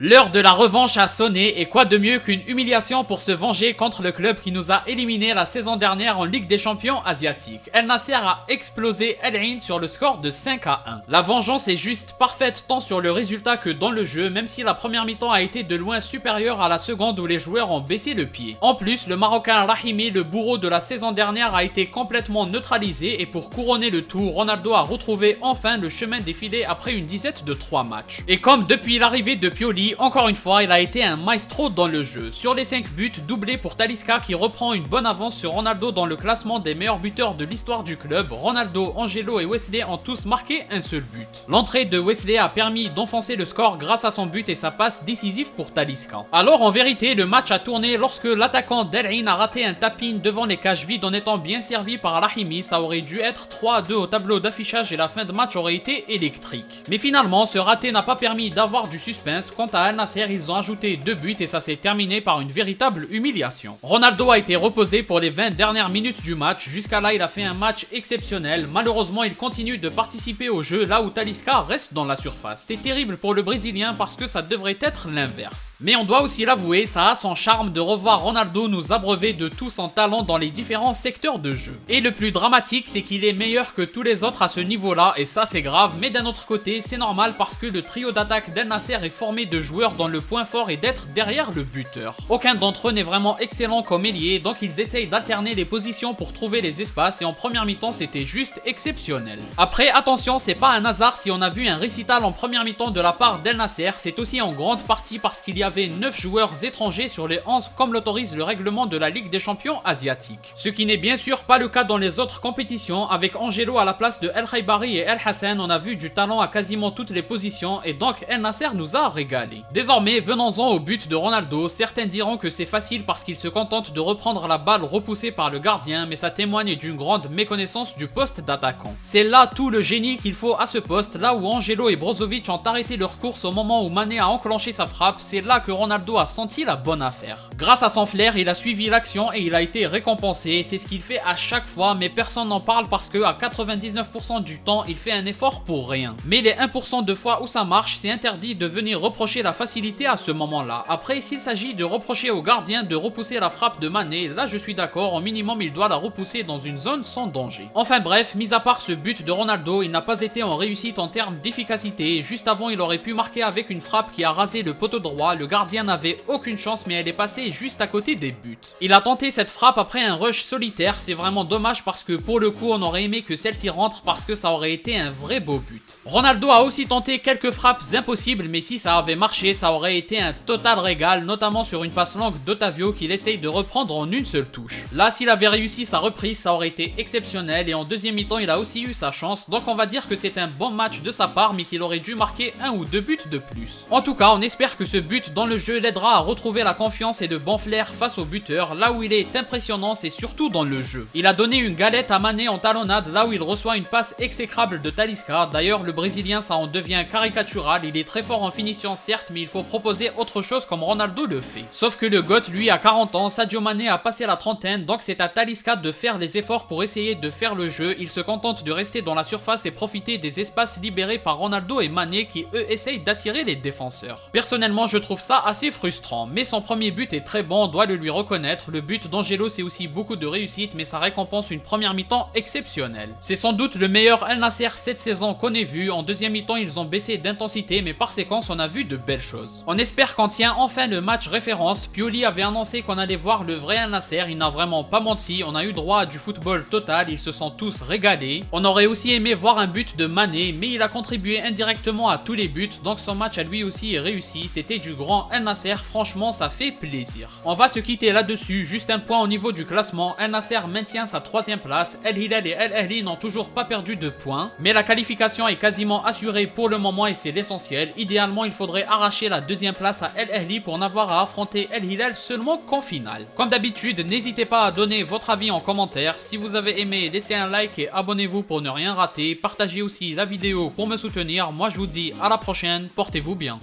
L'heure de la revanche a sonné et quoi de mieux qu'une humiliation pour se venger contre le club qui nous a éliminés la saison dernière en Ligue des Champions asiatiques. El Nasser a explosé El Ain sur le score de 5-1. La vengeance est juste parfaite tant sur le résultat que dans le jeu, même si la première mi-temps a été de loin supérieure à la seconde où les joueurs ont baissé le pied. En plus, le Marocain Rahimi, le bourreau de la saison dernière, a été complètement neutralisé et pour couronner le tout, Ronaldo a retrouvé enfin le chemin défilé après une disette de 3 matchs. Et comme depuis l'arrivée de Pioli, encore une fois, il a été un maestro dans le jeu. Sur les 5 buts, doublé pour Talisca qui reprend une bonne avance sur Ronaldo dans le classement des meilleurs buteurs de l'histoire du club. Ronaldo, Angelo et Wesley ont tous marqué un seul but. L'entrée de Wesley a permis d'enfoncer le score grâce à son but et sa passe décisive pour Talisca. Alors en vérité, le match a tourné lorsque l'attaquant d'El Ain a raté un tap-in devant les cages vides en étant bien servi par Rahimi. Ça aurait dû être 3-2 au tableau d'affichage et la fin de match aurait été électrique. Mais finalement, ce raté n'a pas permis d'avoir du suspense. Quant à Al Nasser, ils ont ajouté 2 buts et ça s'est terminé par une véritable humiliation. Ronaldo a été reposé pour les 20 dernières minutes du match. Jusqu'à là, il a fait un match exceptionnel. Malheureusement, il continue de participer au jeu là où Talisca reste dans la surface. C'est terrible pour le Brésilien parce que ça devrait être l'inverse. Mais on doit aussi l'avouer, ça a son charme de revoir Ronaldo nous abreuver de tout son talent dans les différents secteurs de jeu. Et le plus dramatique, c'est qu'il est meilleur que tous les autres à ce niveau-là et ça c'est grave. Mais d'un autre côté, c'est normal parce que le trio d'attaque d'El Nasser est formé de joueurs dont le point fort est d'être derrière le buteur. Aucun d'entre eux n'est vraiment excellent comme ailier, donc ils essayent d'alterner les positions pour trouver les espaces et en première mi-temps c'était juste exceptionnel. Après attention, c'est pas un hasard si on a vu un récital en première mi-temps de la part d'El Nasser, c'est aussi en grande partie parce qu'il y avait 9 joueurs étrangers sur les 11 comme l'autorise le règlement de la Ligue des Champions asiatiques. Ce qui n'est bien sûr pas le cas dans les autres compétitions, avec Angelo à la place de El Khaibari et El Hassan, on a vu du talent à quasiment toutes les positions et donc El Nasser nous a régalé. Désormais, venons-en au but de Ronaldo. Certains diront que c'est facile parce qu'il se contente de reprendre la balle repoussée par le gardien, mais ça témoigne d'une grande méconnaissance du poste d'attaquant. C'est là tout le génie qu'il faut à ce poste, là où Angelo et Brozovic ont arrêté leur course au moment où Mané a enclenché sa frappe, c'est là que Ronaldo a senti la bonne affaire. Grâce à son flair, il a suivi l'action et il a été récompensé, c'est ce qu'il fait à chaque fois, mais personne n'en parle parce que à 99% du temps, il fait un effort pour rien. Mais les 1% de fois où ça marche, c'est interdit de venir reprocher la facilité à ce moment-là. Après, s'il s'agit de reprocher au gardien de repousser la frappe de Mané, là je suis d'accord, au minimum il doit la repousser dans une zone sans danger. Enfin bref, mis à part ce but de Ronaldo, il n'a pas été en réussite en termes d'efficacité. Juste avant, il aurait pu marquer avec une frappe qui a rasé le poteau droit, le gardien n'avait aucune chance mais elle est passée juste à côté des buts. Il a tenté cette frappe après un rush solitaire, c'est vraiment dommage parce que pour le coup on aurait aimé que celle-ci rentre parce que ça aurait été un vrai beau but. Ronaldo a aussi tenté quelques frappes impossibles mais si ça avait marché, ça aurait été un total régal, notamment sur une passe longue d'Otavio qu'il essaye de reprendre en une seule touche. Là, s'il avait réussi sa reprise, ça aurait été exceptionnel et en deuxième mi-temps, il a aussi eu sa chance, donc on va dire que c'est un bon match de sa part, mais qu'il aurait dû marquer 1 ou 2 buts de plus. En tout cas, on espère que ce but dans le jeu l'aidera à retrouver la confiance et de bon flair face au buteur. Là où il est impressionnant, c'est surtout dans le jeu. Il a donné une galette à Mané en talonnade, là où il reçoit une passe exécrable de Talisca. D'ailleurs, le Brésilien, ça en devient caricatural, il est très fort en finition certes, mais il faut proposer autre chose comme Ronaldo le fait. Sauf que le GOAT, lui, a 40 ans, Sadio Mané a passé la trentaine, donc c'est à Talisca de faire les efforts pour essayer de faire le jeu. Il se contente de rester dans la surface et profiter des espaces libérés par Ronaldo et Mané qui, eux, essayent d'attirer les défenseurs. Personnellement, je trouve ça assez frustrant, mais son premier but est très bon, on doit le lui reconnaître. Le but d'Angelo, c'est aussi beaucoup de réussite, mais ça récompense une première mi-temps exceptionnelle. C'est sans doute le meilleur El Nasser cette saison qu'on ait vu. En deuxième mi-temps, ils ont baissé d'intensité, mais par séquence, on a vu de belles choses. On espère qu'en tient enfin le match référence. Pioli avait annoncé qu'on allait voir le vrai Al Nasser, il n'a vraiment pas menti, on a eu droit à du football total, ils se sont tous régalés. On aurait aussi aimé voir un but de Mané, mais il a contribué indirectement à tous les buts, donc son match à lui aussi est réussi, c'était du grand Al Nasser, franchement ça fait plaisir. On va se quitter là-dessus, juste un point au niveau du classement, Al Nasser maintient sa 3ème place, El Hilal et El Ahly n'ont toujours pas perdu de points, mais la qualification est quasiment assurée pour le moment et c'est l'essentiel. Idéalement, il faudrait arracher la 2ème place à El Ahly pour n'avoir à affronter El Hilal seulement qu'en finale. Comme d'habitude, n'hésitez pas à donner votre avis en commentaire. Si vous avez aimé, laissez un like et abonnez-vous pour ne rien rater. Partagez aussi la vidéo pour me soutenir. Moi je vous dis à la prochaine, portez-vous bien.